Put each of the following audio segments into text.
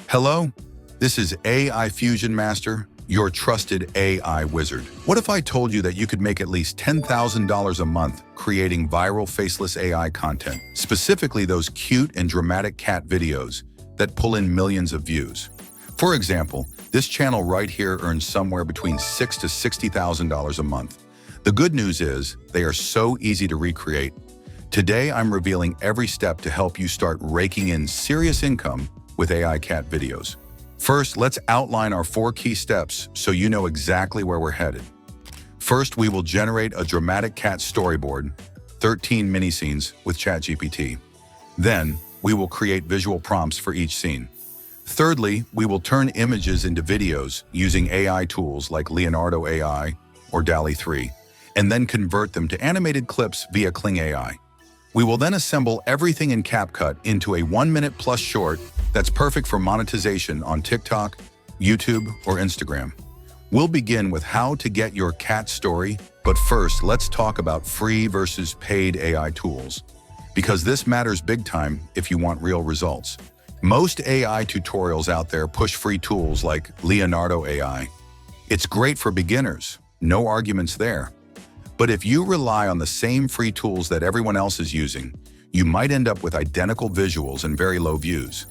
Hello, this is AI Fusion Master, your trusted AI wizard. What if I told you that you could make at least $10,000 a month creating viral faceless AI content, specifically those cute and dramatic cat videos that pull in millions of views? For example, this channel right here earns somewhere between $6,000 to $60,000 a month. The good news is they are so easy to recreate. Today, I'm revealing every step to help you start raking in serious income with AI cat videos. First, let's outline our 4 key steps so you know exactly where we're headed. First, we will generate a dramatic cat storyboard, 13 mini scenes with ChatGPT. Then, we will create visual prompts for each scene. Thirdly, we will turn images into videos using AI tools like Leonardo AI or DALL-E 3, and then convert them to animated clips via Kling AI. We will then assemble everything in CapCut into a 1-minute plus short that's perfect for monetization on TikTok, YouTube, or Instagram. We'll begin with how to get your cat story, but first, let's talk about free versus paid AI tools, because this matters big time if you want real results. Most AI tutorials out there push free tools like Leonardo AI. It's great for beginners, no arguments there. But if you rely on the same free tools that everyone else is using, you might end up with identical visuals and very low views.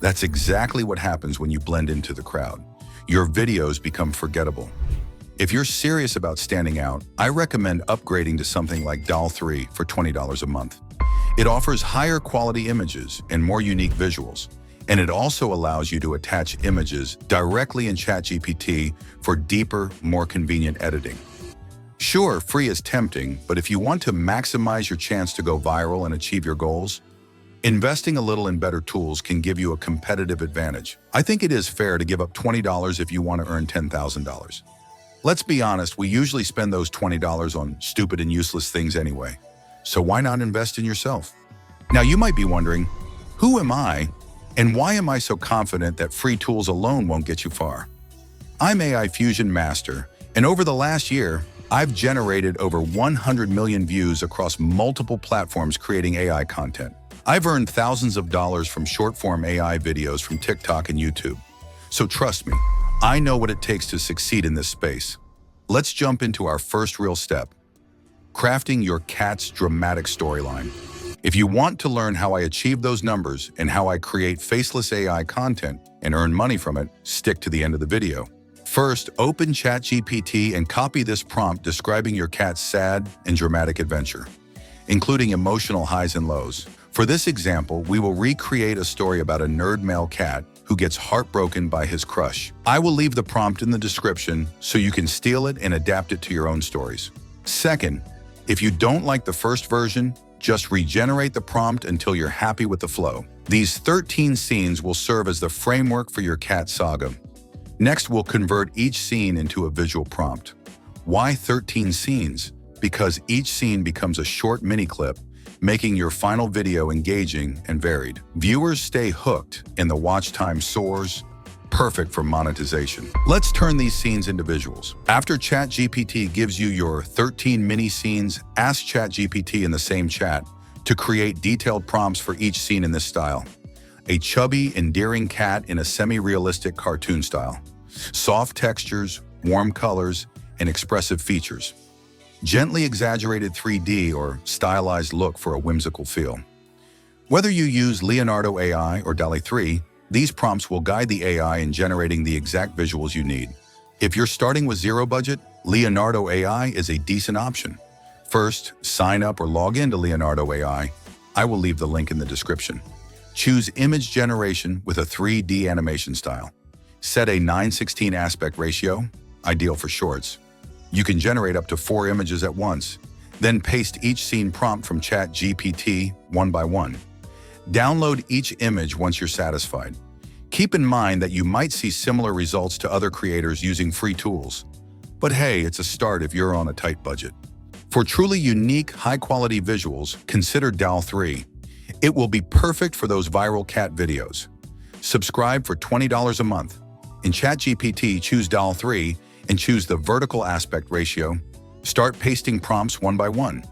That's exactly what happens when you blend into the crowd. Your videos become forgettable. If you're serious about standing out, I recommend upgrading to something like DALL-E 3 for $20 a month. It offers higher quality images and more unique visuals, and it also allows you to attach images directly in ChatGPT for deeper, more convenient editing. Sure, free is tempting, but if you want to maximize your chance to go viral and achieve your goals, investing a little in better tools can give you a competitive advantage. I think it is fair to give up $20 if you want to earn $10,000. Let's be honest, we usually spend those $20 on stupid and useless things anyway. So why not invest in yourself? Now you might be wondering, who am I and why am I so confident that free tools alone won't get you far? I'm AI Fusion Master, and over the last year, I've generated over 100 million views across multiple platforms creating AI content. I've earned thousands of dollars from short-form AI videos from TikTok and YouTube. So trust me, I know what it takes to succeed in this space. Let's jump into our first real step: crafting your cat's dramatic storyline. If you want to learn how I achieve those numbers and how I create faceless AI content and earn money from it, stick to the end of the video. First, open ChatGPT and copy this prompt describing your cat's sad and dramatic adventure, including emotional highs and lows. For this example, we will recreate a story about a nerd male cat who gets heartbroken by his crush. I will leave the prompt in the description so you can steal it and adapt it to your own stories. Second, if you don't like the first version, just regenerate the prompt until you're happy with the flow. These 13 scenes will serve as the framework for your cat saga. Next, we'll convert each scene into a visual prompt. Why 13 scenes? Because each scene becomes a short mini clip, making your final video engaging and varied. Viewers stay hooked and the watch time soars, perfect for monetization. Let's turn these scenes into visuals. After ChatGPT gives you your 13 mini scenes, ask ChatGPT in the same chat to create detailed prompts for each scene in this style. A chubby, endearing cat in a semi-realistic cartoon style. Soft textures, warm colors, and expressive features. Gently exaggerated 3D or stylized look for a whimsical feel. Whether you use Leonardo AI or DALL-E 3, these prompts will guide the AI in generating the exact visuals you need. If you're starting with zero budget, Leonardo AI is a decent option. First, sign up or log into Leonardo AI. I will leave the link in the description. Choose image generation with a 3D animation style. Set a 9:16 aspect ratio, ideal for shorts. You can generate up to 4 images at once. Then paste each scene prompt from ChatGPT one by one. Download each image once you're satisfied. Keep in mind that you might see similar results to other creators using free tools. But hey, it's a start if you're on a tight budget. For truly unique, high-quality visuals, consider DALL-E 3. It will be perfect for those viral cat videos. Subscribe for $20 a month. In ChatGPT, choose DALL-E 3 and choose the vertical aspect ratio. Start pasting prompts one by one.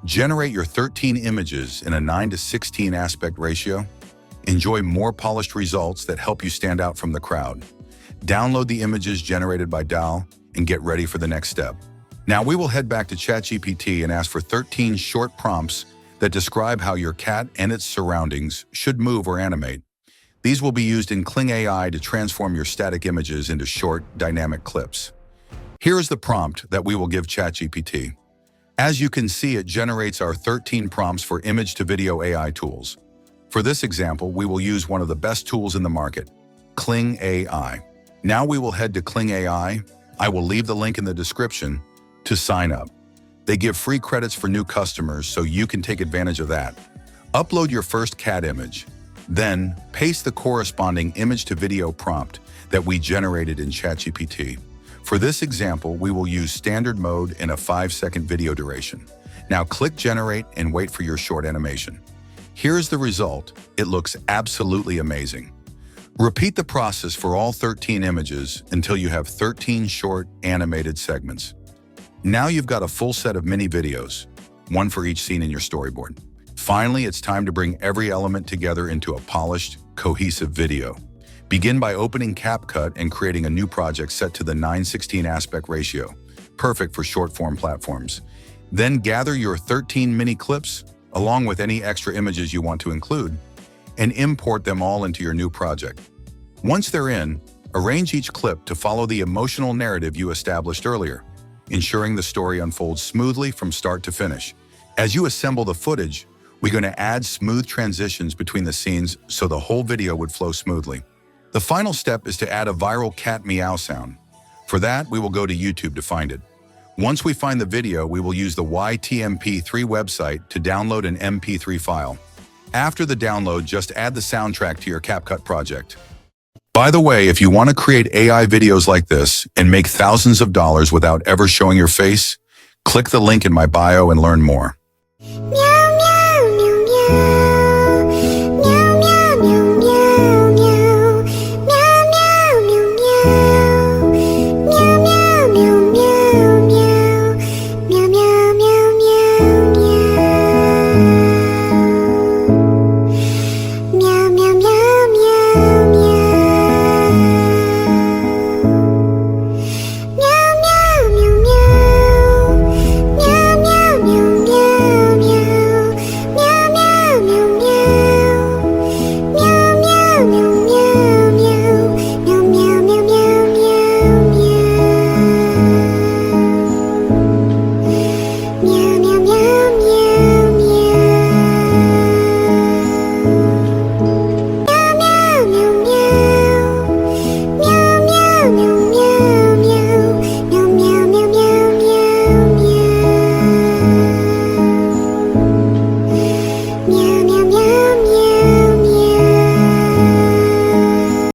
Generate your 13 images in a 9:16 aspect ratio. Enjoy more polished results that help you stand out from the crowd. Download the images generated by DAL and get ready for the next step. Now we will head back to ChatGPT and ask for 13 short prompts that describe how your cat and its surroundings should move or animate. These will be used in Kling AI to transform your static images into short, dynamic clips. Here is the prompt that we will give ChatGPT. As you can see, it generates our 13 prompts for image-to-video AI tools. For this example, we will use one of the best tools in the market, Kling AI. Now we will head to Kling AI. I will leave the link in the description to sign up. They give free credits for new customers, so you can take advantage of that. Upload your first cat image. Then, paste the corresponding image-to-video prompt that we generated in ChatGPT. For this example, we will use standard mode in a 5-second video duration. Now click Generate and wait for your short animation. Here's the result. It looks absolutely amazing. Repeat the process for all 13 images until you have 13 short animated segments. Now you've got a full set of mini videos, one for each scene in your storyboard. Finally, it's time to bring every element together into a polished, cohesive video. Begin by opening CapCut and creating a new project set to the 9:16 aspect ratio, perfect for short-form platforms. Then gather your 13 mini clips, along with any extra images you want to include, and import them all into your new project. Once they're in, arrange each clip to follow the emotional narrative you established earlier, ensuring the story unfolds smoothly from start to finish. As you assemble the footage, we're going to add smooth transitions between the scenes so the whole video would flow smoothly. The final step is to add a viral cat meow sound. For that, we will go to YouTube to find it. Once we find the video, we will use the YTMP3 website to download an MP3 file. After the download, just add the soundtrack to your CapCut project. By the way, if you want to create AI videos like this and make thousands of dollars without ever showing your face, click the link in my bio and learn more. Meow, meow, meow, meow.